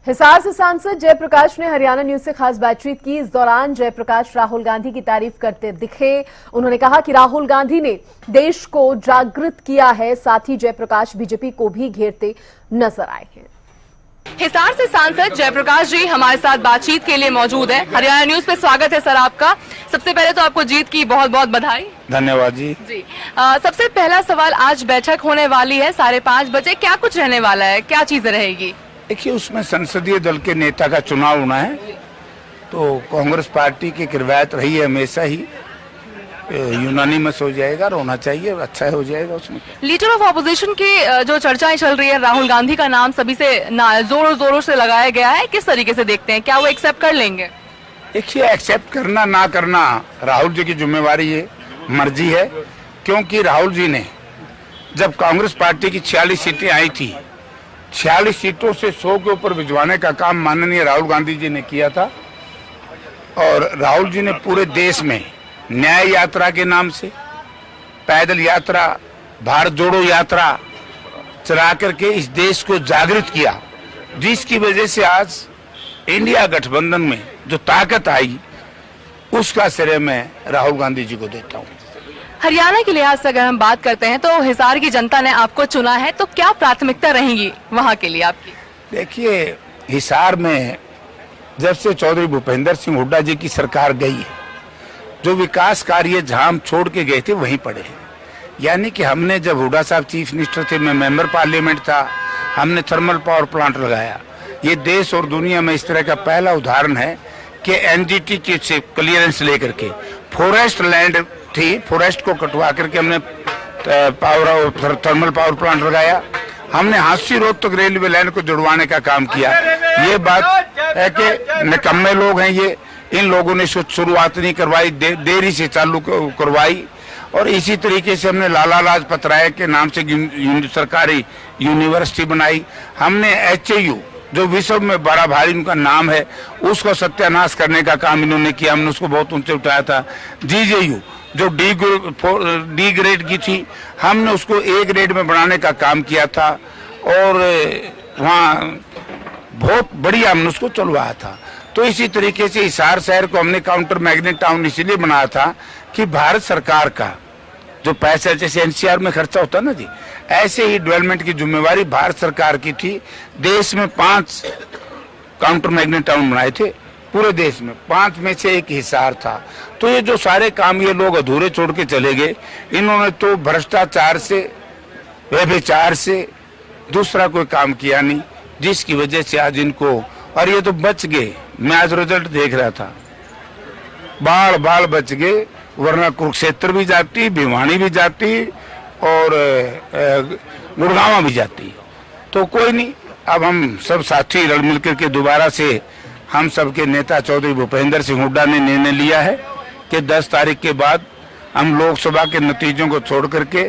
हिसार से सांसद जयप्रकाश ने हरियाणा न्यूज से खास बातचीत की। इस दौरान जयप्रकाश राहुल गांधी की तारीफ करते दिखे। उन्होंने कहा कि राहुल गांधी ने देश को जागृत किया है। साथ ही जयप्रकाश बीजेपी को भी घेरते नजर आए हैं। हिसार से सांसद जयप्रकाश जी हमारे साथ बातचीत के लिए मौजूद है। हरियाणा न्यूज पे स्वागत है सर आपका। सबसे पहले तो आपको जीत की बहुत बहुत बधाई। धन्यवाद जी। सबसे पहला सवाल, आज बैठक होने वाली है 5:30 बजे, क्या कुछ रहने वाला है, क्या चीजें रहेगी? देखिए, उसमें संसदीय दल के नेता का चुनाव होना है, तो कांग्रेस पार्टी की किरवायत रही है हमेशा ही, यूनानिमस हो जाएगा और होना चाहिए, अच्छा हो जाएगा। उसमें लीडर ऑफ ऑपोजिशन की जो चर्चाएं चल रही है, राहुल गांधी का नाम सभी से जोरों जोरों से लगाया गया है, किस तरीके से देखते हैं, क्या वो एक्सेप्ट कर लेंगे? देखिए, एक्सेप्ट करना ना करना राहुल जी की जिम्मेवारी है, मर्जी है। क्योंकि राहुल जी ने जब कांग्रेस पार्टी की 46 सीटें आई थी, 46 सीटों से 100 के ऊपर भिजवाने का काम माननीय राहुल गांधी जी ने किया था। और राहुल जी ने पूरे देश में न्याय यात्रा के नाम से, पैदल यात्रा, भारत जोड़ो यात्रा चला करके इस देश को जागृत किया, जिसकी वजह से आज इंडिया गठबंधन में जो ताकत आई, उसका श्रेय मैं राहुल गांधी जी को देता हूँ। हरियाणा के लिहाज से अगर हम बात करते हैं तो हिसार की जनता ने आपको चुना है, तो क्या प्राथमिकता रहेंगी वहां के लिए आपकी? देखिए, हिसार में जब से चौधरी भूपेंद्र सिंह हुड्डा जी की सरकार गई है, जो विकास कार्य जहां हम छोड़ के गए थे वहीं पड़े हैं। यानी कि हमने, जब हुड्डा साहब चीफ मिनिस्टर थे, मैं मेंबर पार्लियामेंट था, हमने थर्मल पावर प्लांट लगाया। ये देश और दुनिया में इस तरह का पहला उदाहरण है कि एनजीटी की से क्लियरेंस लेकर के, फॉरेस्ट लैंड थी, फॉरेस्ट को कटवा करके हमने थर्मल पावर प्लांट लगाया। हमने हांसी रोड तक रेलवे लाइन को जुड़वाने का काम किया। ये बात है कि निकम्मे लोग हैं ये, इन लोगों ने शुरुआत नहीं करवाई, देरी से चालू करवाई। और इसी तरीके से हमने लाला लाजपत राय के नाम से सरकारी यूनिवर्सिटी बनाई। हमने HAU, जो विश्व में बड़ा भारी उनका नाम है, उसको सत्यानाश करने का काम इन्होंने किया, हमने उसको बहुत ऊंचे उठाया था। GJU, जो डी ग्रेड की थी, हमने उसको A ग्रेड में बनाने का काम किया था। और वहाँ बहुत बढ़िया हमने उसको चलवाया था। तो इसी तरीके से हिसार शहर को हमने काउंटर मैग्नेट टाउन इसलिए बनाया था कि भारत सरकार का जो पैसा, जैसे NCR में खर्चा होता है ना जी, ऐसे ही डेवलपमेंट की जिम्मेवारी भारत सरकार की थी। देश में 5 काउंटर मैग्नेट टाउन बनाए थे, पूरे देश में 5 में से एक हिसार था। तो ये जो सारे काम ये लोग अधूरे छोड़ के चले गए, इन्होंने तो भ्रष्टाचार से, व्यभिचार से दूसरा कोई काम किया नहीं, जिसकी वजह से आज इनको, और ये तो बच गए। मैं आज रिजल्ट देख रहा था, बाल बच गए, वरना कुरुक्षेत्र भी जाती, भिवानी भी जाती और गुड़गांव भी जाती। तो कोई नहीं, अब हम सब साथी रल मिलकर के दोबारा से, हम सबके नेता चौधरी भूपेंद्र सिंह हुड्डा ने निर्णय लिया है कि 10 तारीख के बाद हम लोकसभा के नतीजों को छोड़ करके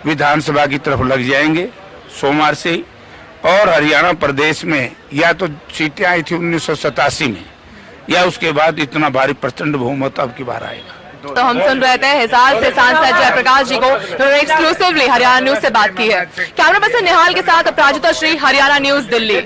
विधानसभा की तरफ लग जाएंगे, सोमवार से ही। और हरियाणा प्रदेश में या तो सीटें आई थी 1987 में, या उसके बाद इतना भारी प्रचंड बहुमत अब की बार आएगा। तो हम सुन रहे थे हिसार से सांसद जयप्रकाश जी को, उन्होंने एक्सक्लूसिवली हरियाणा न्यूज से बात की है। कैमरा पर्सन निहाल के साथ अपराजिता श्री, हरियाणा न्यूज, दिल्ली।